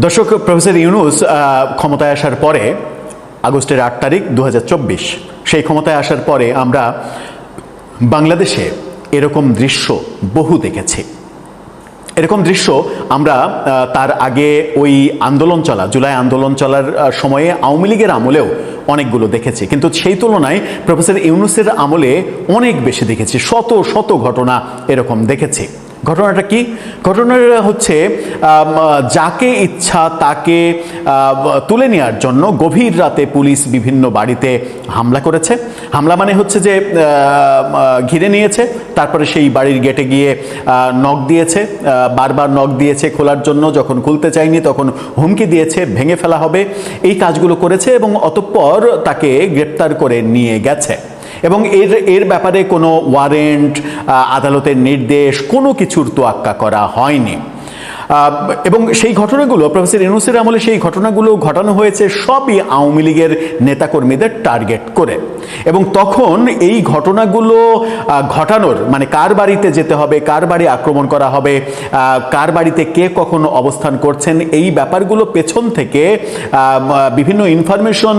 দর্শক, প্রফেসর ইউনূস ক্ষমতায় আসার পরে আগস্টের ৮ তারিখ ২০২৪ সেই ক্ষমতায় আসার পরে আমরা বাংলাদেশে এরকম দৃশ্য বহু দেখেছি। এরকম দৃশ্য আমরা তার আগে ওই আন্দোলন চলা জুলাই আন্দোলন চলার সময়ে আওয়ামী লীগের আমলেও অনেকগুলো দেখেছি, কিন্তু সেই তুলনায় প্রফেসর ইউনূসের আমলে অনেক বেশি দেখেছি। শত শত ঘটনা এরকম দেখেছি। ঘটনাটা কি? ঘটনাটা হচ্ছে যাকে ইচ্ছা তাকে তুলে নেওয়ার জন্য গভীর রাতে পুলিশ বিভিন্ন বাড়িতে হামলা করেছে। হামলা মানে হচ্ছে যে ঘিরে নিয়েছে, তারপরে সেই বাড়ির গেটে গিয়ে নক দিয়েছে, বারবার নক দিয়েছে খোলার জন্য, যখন খুলতে চায়নি তখন হুমকি দিয়েছে ভেঙে ফেলা হবে। এই কাজগুলো করেছে এবং অতঃপর তাকে গ্রেপ্তার করে নিয়ে গেছে। এবং এর ব্যাপারে কোনো ওয়ারেন্ট, আদালতের নির্দেশ, কোনো কিছুর তোয়াক্কা করা হয়নি। এবং সেই ঘটনাগুলো প্রফেসর ইউনূসের আমলে সেই ঘটনাগুলো ঘটানো হয়েছে সবই আওয়ামী লীগের নেতাকর্মীদের টার্গেট করে। এবং তখন এই ঘটনাগুলো ঘটানোর মানে কার বাড়িতে যেতে হবে, কার বাড়ি আক্রমণ করা হবে, কার বাড়িতে কে কখন অবস্থান করছেন, এই ব্যাপারগুলো পেছন থেকে বিভিন্ন ইনফরমেশন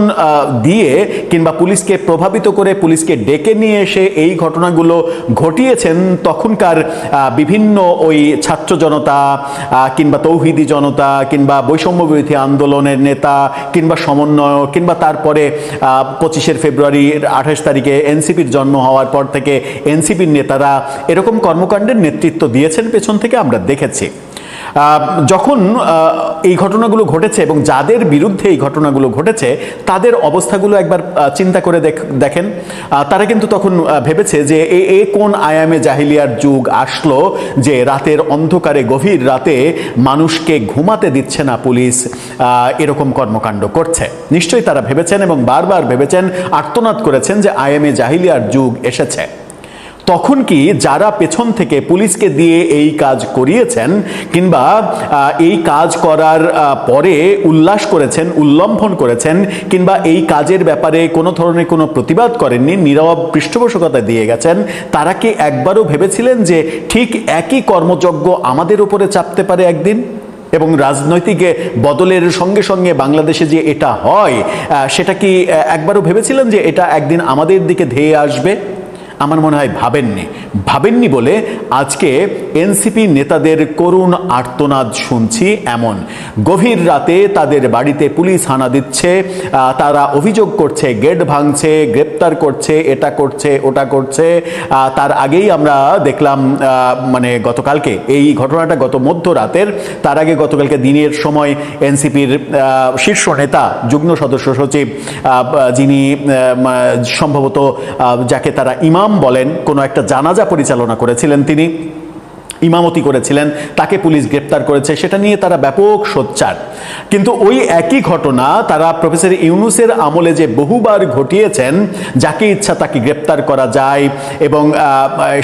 দিয়ে কিংবা পুলিশকে প্রভাবিত করে পুলিশকে ডেকে নিয়ে এসে এই ঘটনাগুলো ঘটিয়েছেন তখনকার বিভিন্ন ওই ছাত্র জনতা কিংবা তৌহিদি জনতা কিংবা বৈষম্য বিরোধী আন্দোলনের নেতা কিংবা সমন্বয়ক কিংবা তারপরে ২৫শে ফেব্রুয়ারি ২৮ তারিখে এনসিপির জন্ম হওয়ার পর থেকে এনসিপির নেতারা এরকম কর্মকাণ্ডের নেতৃত্ব দিয়েছেন পেছন থেকে আমরা দেখেছি। যখন এই ঘটনাগুলো ঘটেছে এবং যাদের বিরুদ্ধে এই ঘটনাগুলো ঘটেছে তাদের অবস্থাগুলো একবার চিন্তা করে দেখেন। তারা কিন্তু তখন ভেবেছে যে এ কোন আয়ামে জাহিলিয়ার যুগ আসলো যে রাতের অন্ধকারে গভীর রাতে মানুষকে ঘুমাতে দিচ্ছে না পুলিশ, এরকম কর্মকাণ্ড করছে। নিশ্চয়ই তারা ভেবেছেন এবং বারবার ভেবেছেন, আর্তনাদ করেছেন যে আয়ামে জাহিলিয়ার যুগ এসেছে। তখন কি যারা পেছন থেকে পুলিশকে দিয়ে এই কাজ করিয়েছেন কিংবা এই কাজ করার পরে উল্লাস করেছেন, উল্লম্ঘন করেছেন কিংবা এই কাজের ব্যাপারে কোনো ধরনের কোনো প্রতিবাদ করেননি, নীরব পৃষ্ঠপোষকতা দিয়ে গেছেন, তারা কি একবারও ভেবেছিলেন যে ঠিক একই কর্মযজ্ঞ আমাদের উপরে চাপতে পারে একদিন? এবং রাজনৈতিক বদলের সঙ্গে সঙ্গে বাংলাদেশে যে এটা হয় সেটা কি একবারও ভেবেছিলেন যে এটা একদিন আমাদের দিকে ধেয়ে আসবে? আমার মনে হয় ভাবেননি বলে আজকে এনসিপি নেতাদের করুণ আর্তনাদ শুনছি। এমন গভীর রাতে তাদের বাড়িতে পুলিশ হানা দিচ্ছে, তারা অভিযোগ করছে গেট ভাঙছে, গ্রেপ্তার করছে, এটা করছে ওটা করছে। তার আগেই আমরা দেখলাম মানে গতকালকে এই ঘটনাটা গত মধ্যরাতের, তার আগে গতকালকে দিনের সময় এনসিপির শীর্ষ নেতা যুগ্ম সদস্য সচিব যিনি সম্ভবত যাকে তারা ইমাম বলেন, কোনো একটা জানাজা পরিচালনা করেছিলেন, তিনি ইমামতি করেছিলেন, তাকে পুলিশ গ্রেপ্তার করেছে। সেটা নিয়ে তারা ব্যাপক সোচ্চার। কিন্তু ওই একই ঘটনা তারা প্রফেসর ইউনূসের আমলে যে বহুবার ঘটিয়েছেন, যাকে ইচ্ছা তাকে গ্রেপ্তার করা যায় এবং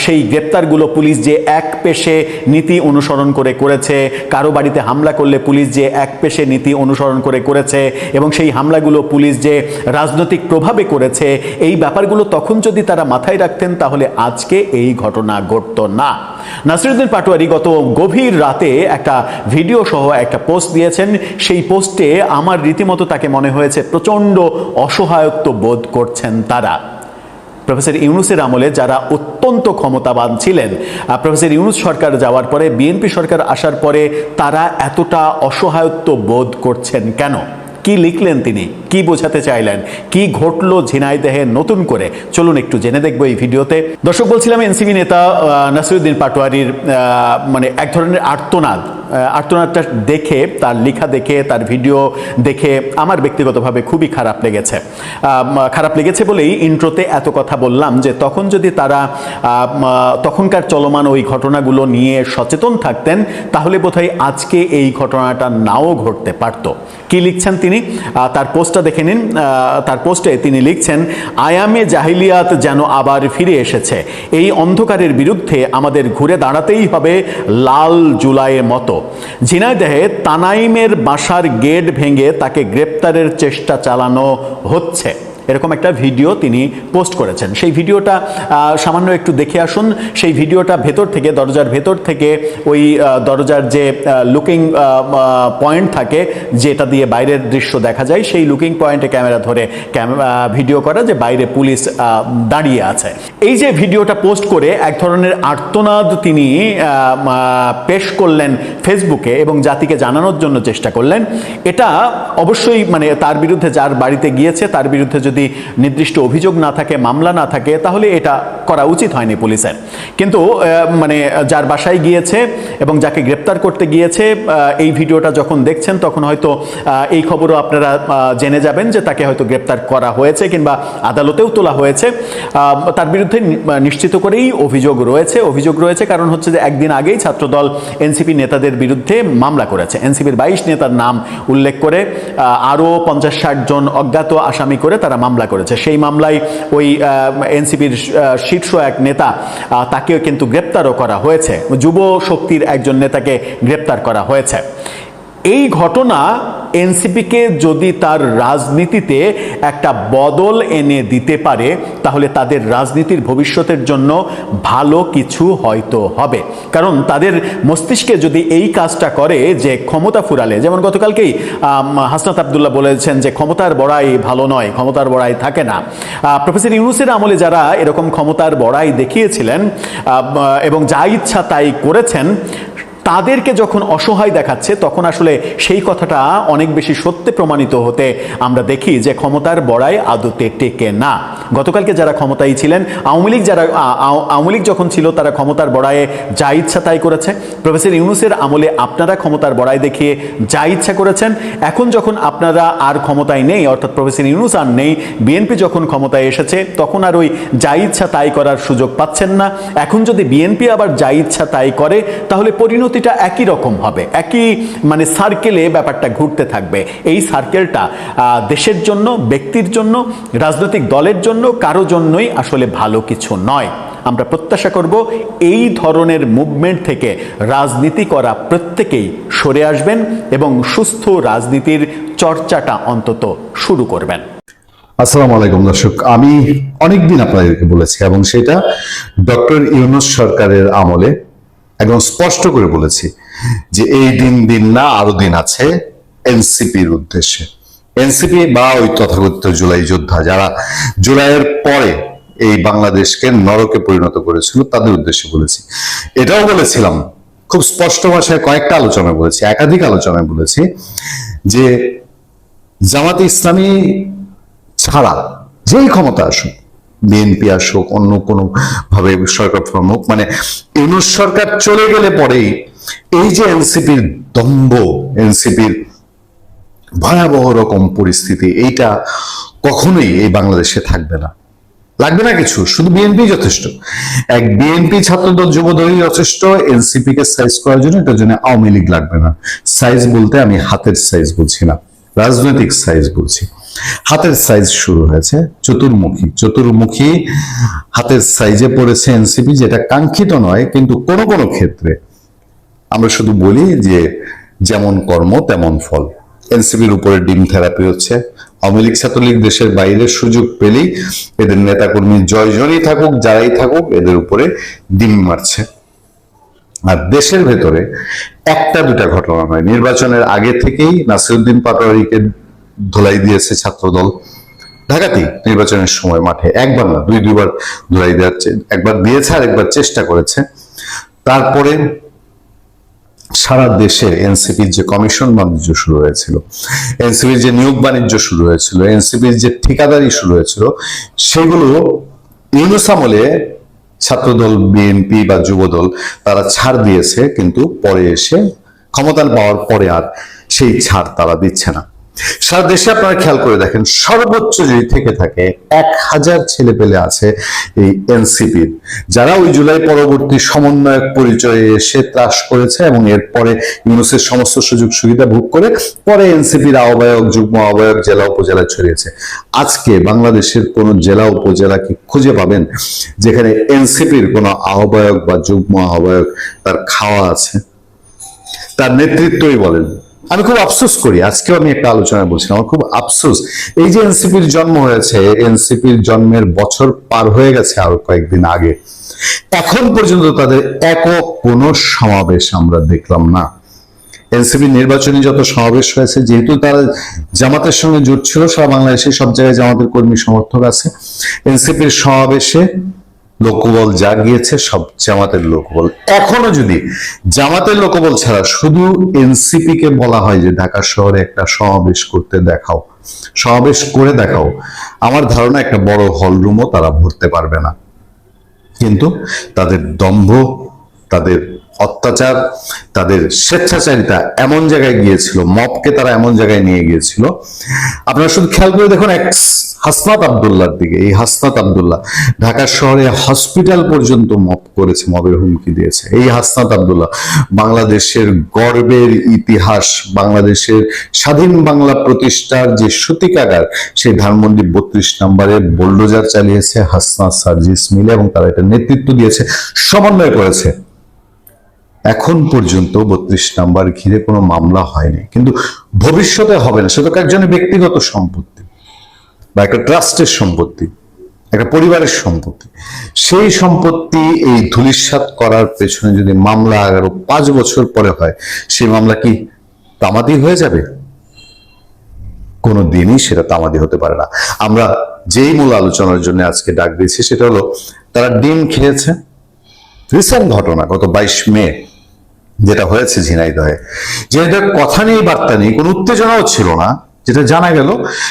সেই গ্রেপ্তারগুলো পুলিশ যে এক পেশে নীতি অনুসরণ করে করেছে, কারো বাড়িতে হামলা করলে পুলিশ যে এক পেশে নীতি অনুসরণ করে করেছে এবং সেই হামলাগুলো পুলিশ যে রাজনৈতিক প্রভাবে করেছে, এই ব্যাপারগুলো তখন যদি তারা মাথায় রাখতেন তাহলে আজকে এই ঘটনা ঘটতো না। নাসিরউদ্দিন পাটোয়ারি গত গভীর রাতে একটা ভিডিও সহ একটা পোস্ট দিয়েছেন। সেই পোস্টে আমার রীতিমতো তাকে মনে হয়েছে প্রচণ্ড অসহায়ত্ব বোধ করছেন তারা। প্রফেসর ইউনূসের আমলে যারা অত্যন্ত ক্ষমতাবান ছিলেন, প্রফেসর ইউনূস সরকার যাওয়ার পরে বিএনপি সরকার আসার পরে তারা এতটা অসহায়ত্ব বোধ করছেন কেন? কি লিখলেন তিনি, কি বোঝাতে চাইলেন, কি ঘটলো ঝিনাইদহে নতুন করে? চলুন একটু জেনে দেখবো এই ভিডিওতে। দর্শক, বলছিলাম এনসিপি নেতা নাসিরউদ্দিন পাটোয়ারির মানে এক ধরনের আর্তনাদটা দেখে, তার লেখা দেখে, তার ভিডিও দেখে আমার ব্যক্তিগতভাবে খুবই খারাপ লেগেছে বলেই ইন্ট্রোতে এত কথা বললাম যে তখন যদি তারা তখনকার চলমান ওই ঘটনাগুলো নিয়ে সচেতন থাকতেন তাহলে বোধহয় আজকে এই ঘটনাটা নাও ঘটতে পারত। কি লিখছেন তিনি, তার পোস্টটা দেখে নিন। তার পোস্টে তিনি লিখছেন, আয়ামে জাহিলিয়াত যেন আবার ফিরে এসেছে। এই অন্ধকারের বিরুদ্ধে আমাদের ঘুরে দাঁড়াতেই হবে লাল জুলাইয়ের মতো। ঝিনাইদহে তানাইমের বাসার গেট ভেঙে তাকে গ্রেপ্তারের চেষ্টা চালানো হচ্ছে। এরকম একটা ভিডিও তিনি পোস্ট করেছেন। সেই ভিডিওটা সামান্য একটু দেখে আসুন। সেই ভিডিওটা ভেতর থেকে, দরজার ভেতর থেকে ওই দরজার যে লুকিং পয়েন্ট থাকে যেটা দিয়ে বাইরের দৃশ্য দেখা যায়, সেই লুকিং পয়েন্টে ক্যামেরা ধরে ভিডিও করা যে বাইরে পুলিশ দাঁড়িয়ে আছে। এই যে ভিডিওটা পোস্ট করে এক ধরনের আর্তনাদ তিনি পেশ করলেন ফেসবুকে এবং জাতিকে জানানোর জন্য চেষ্টা করলেন, এটা অবশ্যই মানে তার বিরুদ্ধে, যার বাড়িতে গিয়েছে তার বিরুদ্ধে যদি নির্দিষ্ট অভিযোগ না থাকে, মামলা না থাকে, তাহলে এটা করা উচিত হয়নি পুলিশের। কিন্তু মানে যার বাসায় গিয়েছে এবং যাকে গ্রেপ্তার করতে গিয়েছে, এই ভিডিওটা যখন দেখছেন তখন হয়তো এই খবরও আপনারা জেনে যাবেন যে তাকে হয়তো গ্রেপ্তার করা হয়েছে কিংবা আদালতেও তোলা হয়েছে। তার বিরুদ্ধে নিশ্চিত করেই অভিযোগ রয়েছে। কারণ হচ্ছে যে একদিন আগেই ছাত্রদল এনসিপি নেতাদের বিরুদ্ধে মামলা করেছে। এনসিপির 22 নেতার নাম উল্লেখ করে আরও 50-60 জন অজ্ঞাত আসামি করে তারা মামলা করেছে। সেই মামলায় ওই এনসিপির শীর্ষ এক নেতা, তাকেও কিন্তু গ্রেপ্তারও করা হয়েছে। যুব শক্তির একজন নেতাকে গ্রেপ্তার করা হয়েছে। এই ঘটনা এনসিপিকে যদি তার রাজনীতিতে একটা বদল এনে দিতে পারে, তাহলে তাদের রাজনীতির ভবিষ্যতের জন্য ভালো কিছু হয়তো হবে। কারণ তাদের মস্তিষ্কে যদি এই কাজটা করে যে ক্ষমতা ফুরালে, যেমন গতকালকেই হাসনাত আব্দুল্লাহ বলেছেন যে ক্ষমতার বড়াই ভালো নয়, ক্ষমতার বড়াই থাকে না। প্রফেসর ইউনূসের আমলে যারা এরকম ক্ষমতার বড়াই দেখিয়েছিলেন এবং যা ইচ্ছা তাই করেছেন, তাদেরকে যখন অসহায় দেখাচ্ছে তখন আসলে সেই কথাটা অনেক বেশি সত্যে প্রমাণিত হতে আমরা দেখি যে ক্ষমতার বড়াই আদতে টেকে না। গতকালকে যারা ক্ষমতায় ছিলেন, আওয়ামী লীগ যখন ছিল তারা ক্ষমতার বড়াইয়ে যা ইচ্ছা তাই করেছে। প্রফেসর ইউনূসের আমলে আপনারা ক্ষমতার বড়াই দেখিয়ে যা ইচ্ছা করেছেন। এখন যখন আপনারা আর ক্ষমতায় নেই, অর্থাৎ প্রফেসর ইউনূস আর নেই, বিএনপি যখন ক্ষমতায় এসেছে, তখন আর ওই যা ইচ্ছা তাই করার সুযোগ পাচ্ছেন না। এখন যদি বিএনপি আবার যা ইচ্ছা তাই করে, তাহলে পরিণতিটা একই রকম হবে, একই মানে সার্কেলে ব্যাপারটা ঘুরতে থাকবে। এই সার্কেলটা দেশের জন্য, ব্যক্তির জন্য, রাজনৈতিক দলের জন্য, কারো জন্যই আসলে ভালো কিছু নয়। আমরা প্রত্যাশা করব এই ধরনের মুভমেন্ট থেকে রাজনীতি করা প্রত্যেকেই সরে আসবেন এবং সুস্থ রাজনীতির চর্চাটা অন্তত শুরু করবেন। আসসালামু আলাইকুম দর্শক, আমি অনেকদিন আপনাদেরকে বলেছি এবং সেটা ডক্টর ইউনূস সরকারের আমলে একদম স্পষ্ট করে বলেছি যে এই দিন না আরো দিন আছে এনসিপির উদ্দেশ্যে। এনসিপি বা ওই তথাকথিত জুলাই যোদ্ধা, যারা জুলাইয়ের পরে এই বাংলাদেশকে নরকে পরিণত করেছিল, তাদের উদ্দেশ্যে বলেছি। এটাও বলেছিলাম খুব স্পষ্ট ভাষায়, কয়েকটা আলোচনায় বলেছি, একাধিক আলোচনায় বলেছি যে জামাতে ইসলামী ছাড়া যেই ক্ষমতা আসুক, বিএনপি আসুক, অন্য কোনো ভাবে সরকার প্রমুখ, মানে ইউনূস সরকার চলে গেলে পরেই এই যে এনসিপির দ্বন্দ্ব, এনসিপির ভয়াবহ রকম পরিস্থিতি, এইটা কখনোই এই বাংলাদেশে থাকবে না। লাগবে না কিছু, শুধু বিএনপি যথেষ্ট। এক বিএনপি, ছাত্রদল, যুবদলই যথেষ্ট এনসিপি কে সাইজ করার জন্য। এটার জন্য আওয়ামী লীগ লাগবে না। সাইজ বলতে আমি হাতের সাইজ বলছি না, রাজনৈতিক সাইজ বলছি। হাতের সাইজ শুরু হয়েছে, চতুর্মুখী হাতের সাইজে পড়েছে এনসিপি, যেটা কাঙ্ক্ষিত নয়। কিন্তু কোন কোন ক্ষেত্রে আমরা শুধু বলি যে যেমন কর্ম তেমন ফল। এনসিপির উপরে ডিম থেরাপি হচ্ছে। আওয়ামী লীগ, ছাত্রলীগ দেশের বাইরে সুযোগ পেলেই এদের নেতাকর্মী জয়জনই থাকুক, যারাই থাকুক, এদের উপরে ডিম মারছে। আর দেশের ভেতরে একটা দুটা ঘটনা নয়, নির্বাচনের আগে থেকেই নাসিরউদ্দিন পাটোয়ারীকে ধুলাই দিয়েছে ছাত্রদল। ঢাকাতেই নির্বাচনের সময় মাঠে একবার না দুইবার ধুলাই দেওয়ার, একবার দিয়েছে আর একবার চেষ্টা করেছে। তারপরে সারা দেশে এনসিপির যে কমিশন বাণিজ্য শুরু হয়েছিল, এনসিপির যে নিয়োগ বাণিজ্য শুরু হয়েছিল, এনসিপির যে ঠিকাদারি শুরু হয়েছিল, সেগুলো ইউনূস আমলে ছাত্রদল, বিএনপি বা যুবদল তারা ছাড় দিয়েছে, কিন্তু পরে এসে ক্ষমতা পাওয়ার পরে আর সেই ছাড় তারা দিচ্ছে না। সারা দেশে আপনারা খেয়াল করে দেখেন, সর্বোচ্চ যদি থেকে থাকে 1000 ছেলে পেলে আছে এই এনসিপির, যারা ওই জুলাই পরবর্তী সমন্বয়ক পরিচয়ে এসে ত্রাস করেছে এবং এরপরে ইউনূসের সমস্ত সুযোগ সুবিধা ভোগ করে পরে এনসিপির আহ্বায়ক, যুগ্ম আহ্বায়ক, জেলা উপজেলায় ছড়িয়েছে। আজকে বাংলাদেশের কোন জেলা উপজেলা কি খুঁজে পাবেন যেখানে এনসিপির কোন আহ্বায়ক বা যুগ্ম আহ্বায়ক তার খাওয়া আছে? তার নেতৃত্বই বলেন আমি খুব আফসোস করি, আজকেও আমি একটা আলোচনায় বলছিলাম, আমার খুব আফসোস এই যে এনসিপির জন্ম হয়েছে, এনসিপির জন্মের বছর পার হয়ে গেছে আরো কয়েকদিন আগে, এখন পর্যন্ত তাদের একক কোনো সমাবেশ আমরা দেখলাম না। এনসিপি নির্বাচনী যত সমাবেশ হয়েছে, যেহেতু তারা জামাতের সঙ্গে জোট ছিল, সারা বাংলাদেশে সব জায়গায় জামাতের কর্মী সমর্থক আছে, এনসিপির সমাবেশে লোকবল যা গিয়েছে সব জামাতের লোকবল। এখনো যদি জামাতের লোকবল ছাড়া শুধু এনসিপি কে বলা হয় যে ঢাকা শহরে একটা সমাবেশ করতে দেখাও, সমাবেশ করে দেখাও, আমার ধারণা একটা বড় হল রুমও তারা ভরতে পারবে না। কিন্তু তাদের দম্ভ, তাদের অত্যাচার, তাদের স্বেচ্ছাচারিতা এমন জায়গায় গিয়েছিল, মবকে তারা এমন জায়গায় নিয়ে গিয়েছিল। আপনারা শুধু খেয়াল করে দেখুন এক হাসনাত আব্দুল্লাহর দিকে। এই হাসনাত আব্দুল্লাহ ঢাকা শহরে হসপিটাল পর্যন্ত মব করেছে, মবের হুমকি দিয়েছে। এই হাসনাত আব্দুল্লাহ বাংলাদেশের গর্বের ইতিহাস, বাংলাদেশের স্বাধীন বাংলা প্রতিষ্ঠার যে সূতিকাগার, সেই ধানমন্ডি 32 নম্বরে বোল্ডোজার চালিয়েছে হাসনাত সার্জিস মিলে, এবং তারা এটা নেতৃত্ব দিয়েছে, সমন্বয় করেছে। এখন পর্যন্ত 32 নাম্বার ঘিরে কোনো মামলা হয়নি, কিন্তু ভবিষ্যতে হবে না। সেটা একজনের ব্যক্তিগত সম্পত্তি বা একটা ট্রাস্টের সম্পত্তি, একটা পরিবারের সম্পত্তি। সেই সম্পত্তি এই ধূলিসাৎ করার পেছনে যদি মামলা আরো 5 বছর পরে হয়, সেই মামলা কি তামাদি হয়ে যাবে? কোনো দিনই সেটা তামাদি হতে পারে না। আমরা যেই মূল আলোচনার জন্য আজকে ডাক দিয়েছি সেটা হলো, তারা ডিম খেয়েছে। রিসেন্ট ঘটনা, গত 22 মে যেটা হয়েছে ঝিনাইদহে, ঝিনাইদহের কথা নেই, বার্তা নেই, কোনো উত্তেজনাও ছিল না। যেটা জানা গেল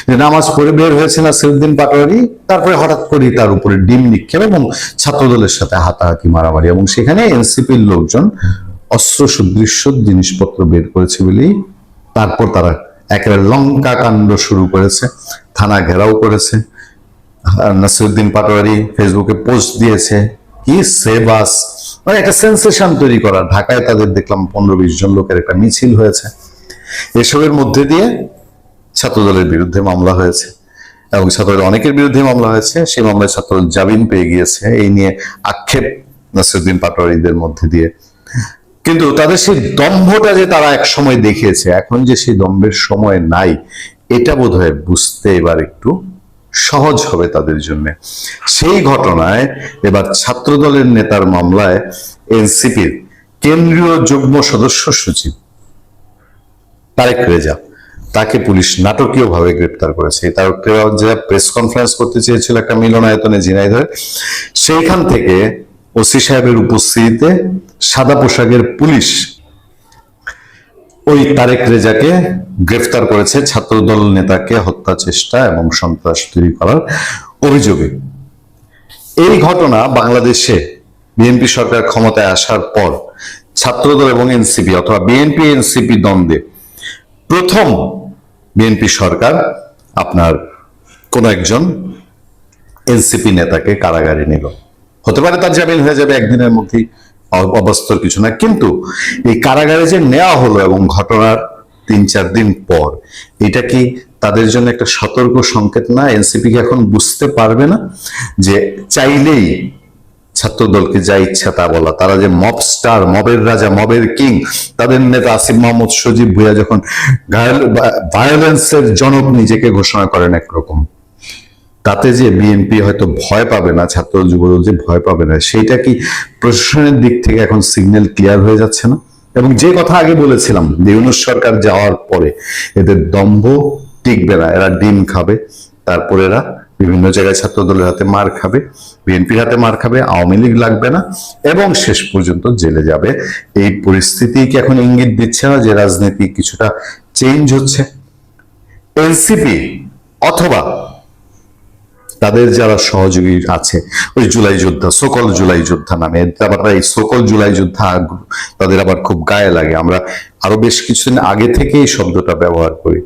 যে নামাজ পড়ে বের হয়েছে নাসিরউদ্দিন পাটোয়ারি, তারপরে হঠাৎ করে তার উপরে ডিম নিক্ষেপ এবং ছাত্রদলের সাথে হাতাহাতি, মারামারি, এবং সেখানে এনসিপির লোকজন অস্ত্র সদৃশ্য জিনিসপত্র বের করেছে বলেই তারপর তারা একেবারে লঙ্কা কাণ্ড শুরু করেছে, থানা ঘেরাও করেছে। নাসিরউদ্দিন পাটোয়ারি ফেসবুকে পোস্ট দিয়েছে, কি সেবাস, মানে একটা সেন্সেশন তৈরি করা। ঢাকায় তাদের দেখলাম 15-20 জন লোকের একটা মিছিল হয়েছে। এসবের মধ্যে দিয়ে ছাত্রদলের বিরুদ্ধে মামলা হয়েছে, এবং ছাত্রদলের অনেকের বিরুদ্ধে মামলা হয়েছে। সেই মামলায় ছাত্রদল জামিন পেয়ে গিয়েছে, এই নিয়ে আক্ষেপ নাসিরউদ্দিন পাটোয়ারিদের মধ্যে দিয়ে। কিন্তু তাদের সেই দম্ভটা যে তারা এক সময় দেখিয়েছে, এখন যে সেই দম্ভের সময় নাই, এটা বোধহয় বুঝতে এবার একটু সহজ হবে তাদের জন্য। সেই ঘটনায় এবার ছাত্রদলের নেতার মামলায় এনসিপির কেন্দ্রীয় যুগ্ম সদস্য সচিব তারেক রেজা, তাকে পুলিশ নাটকীয় ভাবে গ্রেপ্তার করেছে। তার যে প্রেস কনফারেন্স করতে চেয়েছিল একটা মিলনায়তনে ঝিনাইদহে, সেইখান থেকে ওসি সাহেবের উপস্থিতিতে সাদা পোশাকের পুলিশ ওই তারেক রেজাকে গ্রেফতার করেছে ছাত্রদল নেতাকে হত্যা চেষ্টা এবং সন্ত্রাস তৈরি করার অভিযোগে। এই ঘটনা বাংলাদেশে বিএনপি সরকার ক্ষমতায় আসার পর ছাত্রদল এবং এনসিপি অথবা বিএনপি এনসিপি দ্বন্দ্বে প্রথম বিএনপি সরকার আপনার কোন একজন এনসিপি নেতাকে কারাগারে নিল। হতে পারে তার জামিন হয়ে যাবে একদিনের মধ্যেই, অবাস্তব কিছু না, কিন্তু এই কারাগারে যে নেওয়া হলো এবং ঘটনার 3-4 দিন পর, এটা কি তাদের জন্য একটা সতর্ক সংকেত না? এনসিপি কি এখন বুঝতে পারবে না যে চাইলেই ছাত্রদলকে যা ইচ্ছা তা বলা, তারা যে মব স্টার, মবের রাজা, মবের কিং, তাদের নেতা আসিফ মাহমুদ সজীব ভুঁইয়া যখন ভায়োলেন্সের জনক নিজেকে ঘোষণা করেন একরকম, তাতে যে বিএনপি হয়তো ভয় পাবে না, ছাত্র যুবদল যে ভয় পাবে না, সেইটা কি প্রশাসনের দিক থেকে এখন সিগন্যাল ক্লিয়ার হয়ে যাচ্ছে না? এবং যে কথা আগে বলেছিলাম, ইউনূস সরকার যাওয়ার পরে এদের দম্ভ টিকবে না, এরা ডিম খাবে, তারপর এরা বিভিন্ন জায়গায় ছাত্রদলের হাতে মার খাবে, বিএনপির হাতে মার খাবে, আওয়ামী লীগ লাগবে না, এবং শেষ পর্যন্ত জেলে যাবে। এই পরিস্থিতি কি এখন ইঙ্গিত দিচ্ছে না যে রাজনীতি কিছুটা চেঞ্জ হচ্ছে? এনসিপি অথবা তাদের যারা সহযোগী আছে, ওই জুলাই যোদ্ধা, সকল জুলাই যোদ্ধা নামে, আবার এই সকল জুলাই যোদ্ধা তাদের আবার খুব গায়ে লাগে। আমরা আরো বেশ কিছুদিন আগে থেকে এই শব্দটা ব্যবহার করি।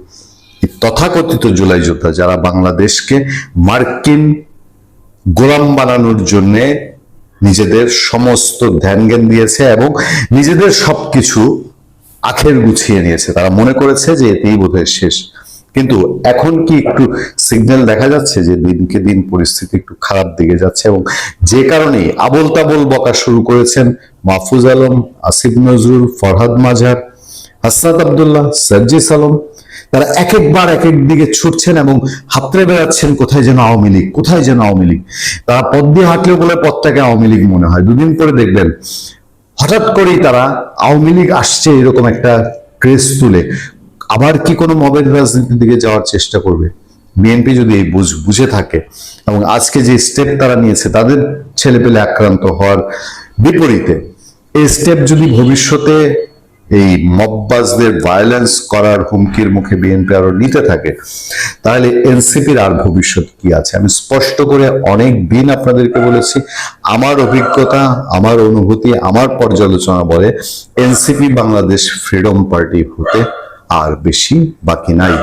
তথাকথিত জুলাই যোদ্ধা যারা বাংলাদেশকে মার্কিন গোলাম বানানোর জন্য নিজেদের সমস্ত ধ্যান জ্ঞান দিয়েছে এবং নিজেদের সবকিছু আখের গুছিয়ে নিয়েছে, তারা মনে করেছে যে এতেই বোধহয় শেষ। কিন্তু এখন কি একটু সিগন্যাল দেখা যাচ্ছে যে দিনকে দিন পরিস্থিতি একটু খারাপ দিকে যাচ্ছে, এবং যে কারণে আবোল তাবোল বকা শুরু করেছেন মাহফুজ আলম, আসিফ নজরুল, ফরহাদ মাঝার, হাসনাত আব্দুল্লাহ, সার্জিস আলম, তারা এক একবার এক এক দিকে ছুটছেন এবং হাতড়ে বেড়াচ্ছেন কোথায় যেন আওয়ামী লীগ, কোথায় যেন আওয়ামী লীগ। তারা পথ দিয়ে হাঁটলেও বলে পথটাকে আওয়ামী লীগ মনে হয়। দুদিন পরে দেখবেন হঠাৎ করেই তারা আওয়ামী লীগ আসছে এরকম একটা ক্রেজ তুলে আবার কি কোনো মবের রাজনীতির দিকে যাওয়ার চেষ্টা করবে। বিএনপি যদি এই বুঝে থাকে এবং আজকে যে স্টেপ তারা নিয়েছে তাদের ছেলেপেলে আক্রান্ত হওয়ার বিপরীতে এই স্টেপ যদি ভবিষ্যতে এই মববাজদের ভায়োলেন্স করার হুমকির মুখে বিএনপি আরো নিতে থাকে, তাহলে এনসিপির আর ভবিষ্যৎ কি আছে? আমি স্পষ্ট করে অনেক দিন আপনাদেরকে বলেছি, আমার অভিজ্ঞতা, আমার অনুভূতি, আমার পর্যালোচনা বলে এনসিপি বাংলাদেশ ফ্রিডম পার্টি হতে আর বেশি বাকি নাই।